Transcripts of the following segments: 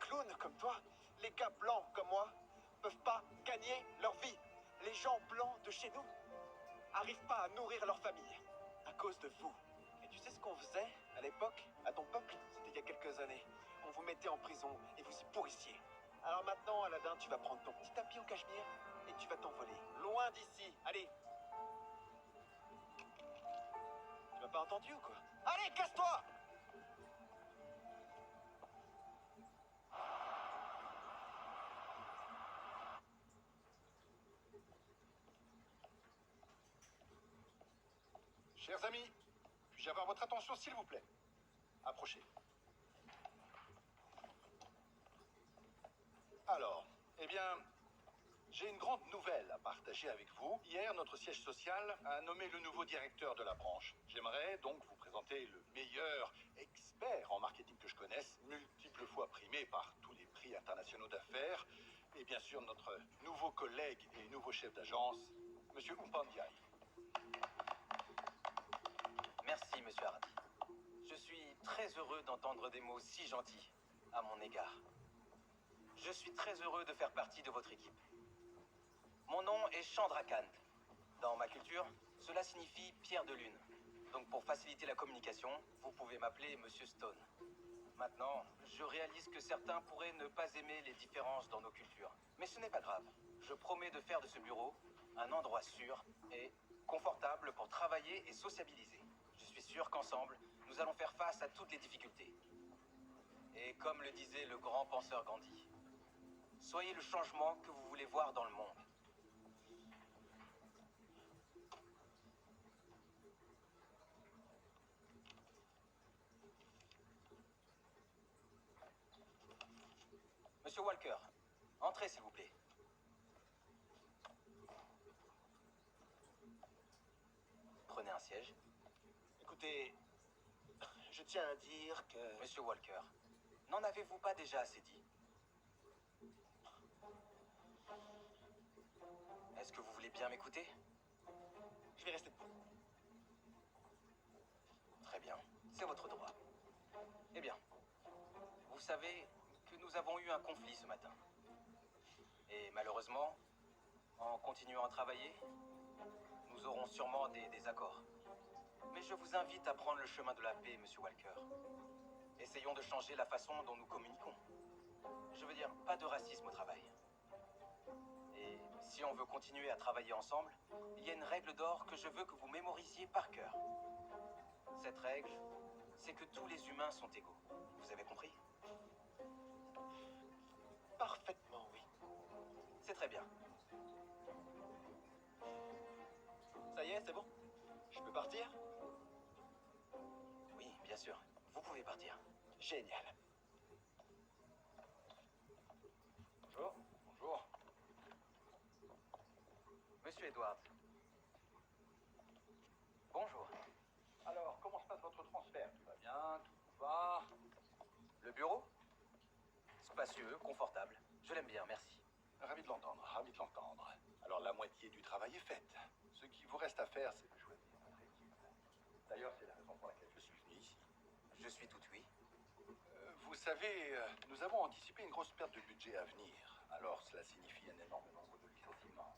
clown comme toi, les gars blancs comme moi, peuvent pas gagner leur vie. Les gens blancs de chez nous arrivent pas à nourrir leur famille à cause de vous. Et tu sais ce qu'on faisait à l'époque, à ton peuple? C'était il y a quelques années. On vous mettait en prison et vous y pourrissiez. Alors maintenant, Aladdin, tu vas prendre ton petit tapis en cachemire et tu vas t'envoler. Loin d'ici. Allez. Tu m'as pas entendu ou quoi? Allez, casse-toi! Chers amis, puis-je avoir votre attention s'il vous plaît? Approchez. Alors, eh bien, j'ai une grande nouvelle à partager avec vous. Hier, notre siège social a nommé le nouveau directeur de la branche. J'aimerais donc vous présenter le meilleur expert en marketing que je connaisse, multiples fois primé par tous les prix internationaux d'affaires, et bien sûr notre nouveau collègue et nouveau chef d'agence, Monsieur Umpandiaï. Merci, monsieur Hardy. Je suis très heureux d'entendre des mots si gentils à mon égard. Je suis très heureux de faire partie de votre équipe. Mon nom est Chandrakant. Dans ma culture, cela signifie pierre de lune. Donc pour faciliter la communication, vous pouvez m'appeler monsieur Stone. Maintenant, je réalise que certains pourraient ne pas aimer les différences dans nos cultures. Mais ce n'est pas grave. Je promets de faire de ce bureau un endroit sûr et confortable pour travailler et sociabiliser. Je suis sûr qu'ensemble, nous allons faire face à toutes les difficultés. Et comme le disait le grand penseur Gandhi, soyez le changement que vous voulez voir dans le monde. Monsieur Walker, entrez s'il vous plaît. Prenez un siège. Écoutez, je tiens à dire que... Monsieur Walker, n'en avez-vous pas déjà assez dit? Est-ce que vous voulez bien m'écouter? Je vais rester debout. Très bien, c'est votre droit. Eh bien, vous savez que nous avons eu un conflit ce matin. Et malheureusement, en continuant à travailler, nous aurons sûrement des désaccords. Mais je vous invite à prendre le chemin de la paix, monsieur Walker. Essayons de changer la façon dont nous communiquons. Je veux dire, pas de racisme au travail. Et si on veut continuer à travailler ensemble, il y a une règle d'or que je veux que vous mémorisiez par cœur. Cette règle, c'est que tous les humains sont égaux. Vous avez compris? Parfaitement, oui. C'est très bien. Ça y est, c'est bon? Je peux partir? Oui, bien sûr. Vous pouvez partir. Génial. Bonjour. Bonjour. Monsieur Edwards. Bonjour. Alors, comment se passe votre transfert? Tout va bien? Tout va? Le bureau? Spacieux, confortable. Je l'aime bien, merci. Ravi de l'entendre, ravi de l'entendre. Alors, la moitié du travail est faite. Ce qu'il vous reste à faire, c'est de choisir votre équipe. D'ailleurs, c'est la raison pour laquelle je suis venu ici. Je suis tout oui. Vous savez, nous avons anticipé une grosse perte de budget à venir. Alors, cela signifie un énorme nombre de licenciements.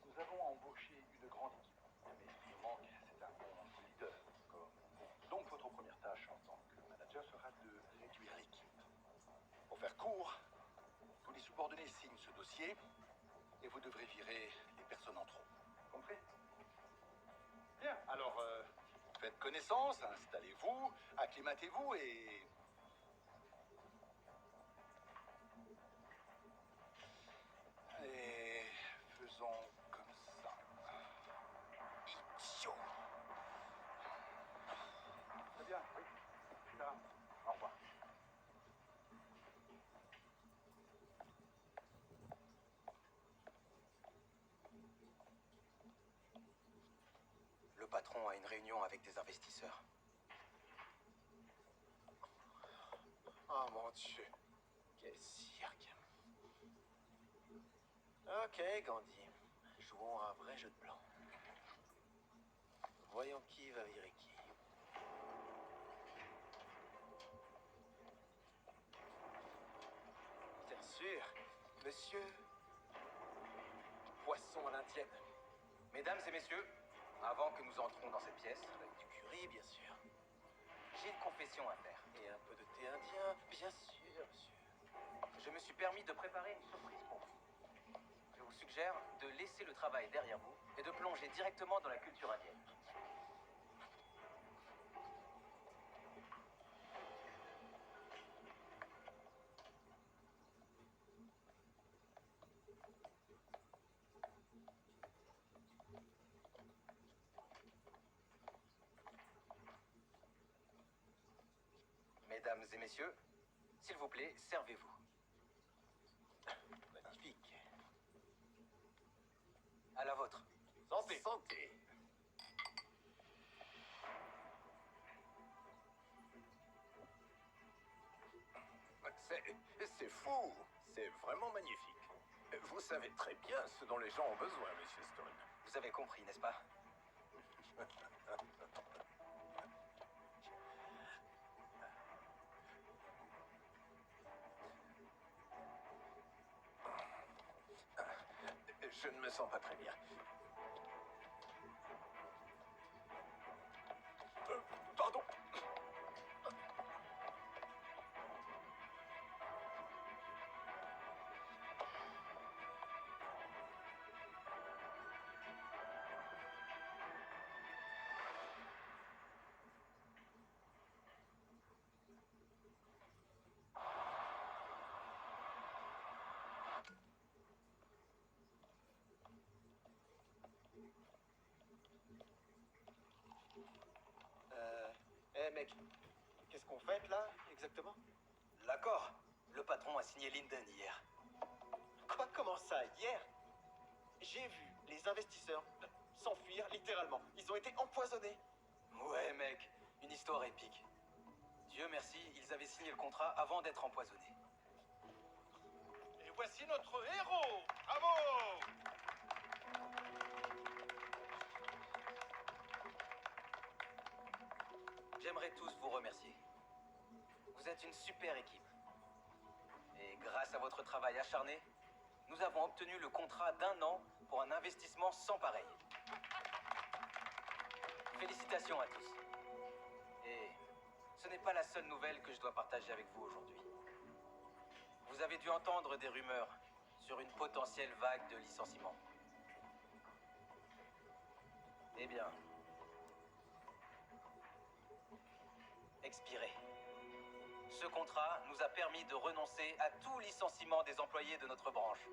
Nous avons embauché une grande équipe. Mais ce qui nous manque, c'est un bon leader, comme vous. Donc, votre première tâche en tant que manager sera de réduire l'équipe. Pour faire court, tous les subordonnés signent ce dossier et vous devrez virer les personnes en trop. Compris? Bien, alors, faites connaissance, installez-vous, acclimatez-vous et... Et faisons comme ça. Idiot. Très bien, oui. Ça, au revoir. Le patron a une réunion avec des investisseurs. Oh mon Dieu. Quel cirque. Ok, Gandhi. Jouons à un vrai jeu de blanc. Voyons qui va virer qui. Monsieur... Poisson à l'indienne. Mesdames et messieurs, avant que nous entrons dans cette pièce, Avec du curry, bien sûr. j'ai une confession à faire. Et un peu de thé indien, bien sûr, monsieur. Je me suis permis de préparer une surprise pour vous. Je vous suggère de laisser le travail derrière vous et de plonger directement dans la culture indienne. Mesdames et messieurs, s'il vous plaît, servez-vous. Magnifique. À la vôtre. Santé. Santé. C'est fou. C'est vraiment magnifique. Vous savez très bien ce dont les gens ont besoin, Monsieur Stone. Vous avez compris, n'est-ce pas? Je ne me sens pas très bien. Pardon. Mec, qu'est-ce qu'on fait là, exactement? L'accord. Le patron a signé Linden hier. Quoi, comment ça, hier? J'ai vu les investisseurs s'enfuir littéralement. Ils ont été empoisonnés. Ouais, mec, une histoire épique. Dieu merci, ils avaient signé le contrat avant d'être empoisonnés. Et voici notre héros. Bravo. J'aimerais tous vous remercier. Vous êtes une super équipe. Et grâce à votre travail acharné, nous avons obtenu le contrat d'1 an pour un investissement sans pareil. Félicitations à tous. Et ce n'est pas la seule nouvelle que je dois partager avec vous aujourd'hui. Vous avez dû entendre des rumeurs sur une potentielle vague de licenciements. Eh bien, expiré. Ce contrat nous a permis de renoncer à tout licenciement des employés de notre branche.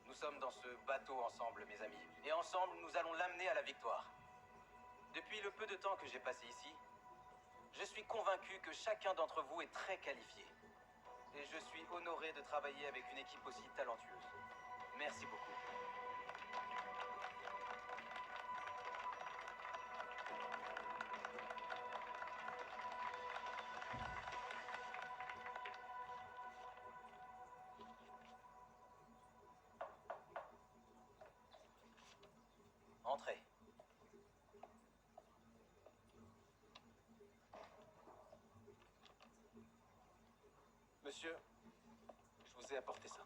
Nous sommes dans ce bateau ensemble, mes amis. Et ensemble, nous allons l'amener à la victoire. Depuis le peu de temps que j'ai passé ici, je suis convaincu que chacun d'entre vous est très qualifié. Et je suis honoré de travailler avec une équipe aussi talentueuse. Merci beaucoup. Entrez. Monsieur, je vous ai apporté ça.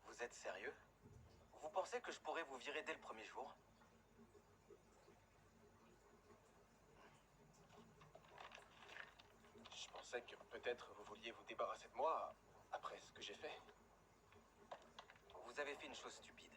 Vous êtes sérieux? Vous pensez que je pourrais vous virer dès le premier jour? Je pensais que peut-être vous vouliez vous débarrasser de moi après ce que j'ai fait. Vous avez fait une chose stupide.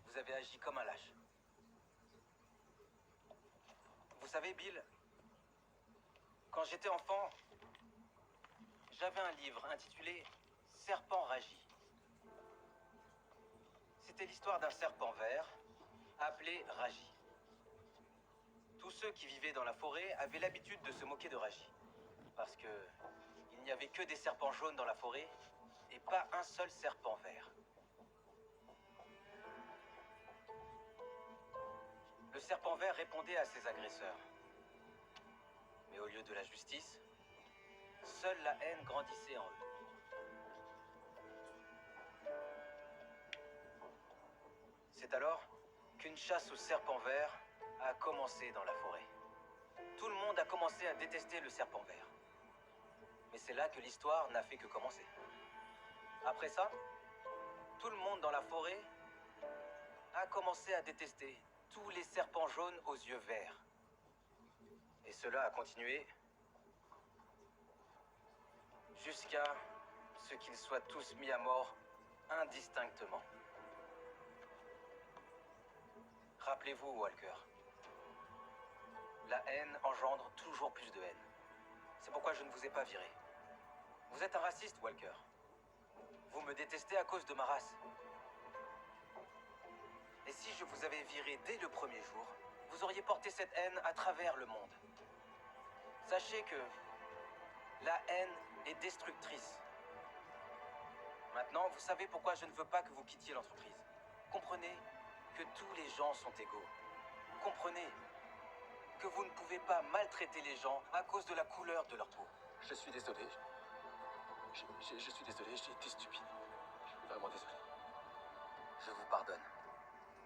Vous avez agi comme un lâche. Vous savez, Bill, quand j'étais enfant, j'avais un livre intitulé Serpent Ragi. C'était l'histoire d'un serpent vert appelé Ragi. Tous ceux qui vivaient dans la forêt avaient l'habitude de se moquer de Ragi. Parce que il n'y avait que des serpents jaunes dans la forêt et pas un seul serpent vert. Le serpent vert répondait à ses agresseurs. Mais au lieu de la justice, seule la haine grandissait en eux. C'est alors qu'une chasse aux serpents verts a commencé dans la forêt. Tout le monde a commencé à détester le serpent vert. Mais c'est là que l'histoire n'a fait que commencer. Après ça, tout le monde dans la forêt a commencé à détester tous les serpents jaunes aux yeux verts. Et cela a continué jusqu'à ce qu'ils soient tous mis à mort indistinctement. Rappelez-vous, Walker, la haine engendre toujours plus de haine. C'est pourquoi je ne vous ai pas viré. Vous êtes un raciste, Walker. Vous me détestez à cause de ma race. Et si je vous avais viré dès le premier jour, vous auriez porté cette haine à travers le monde. Sachez que la haine est destructrice. Maintenant, vous savez pourquoi je ne veux pas que vous quittiez l'entreprise. Comprenez que tous les gens sont égaux. Comprenez que vous ne pouvez pas maltraiter les gens à cause de la couleur de leur peau. Je suis désolé. Je suis désolé, j'ai été stupide. Je suis vraiment désolé. Je vous pardonne.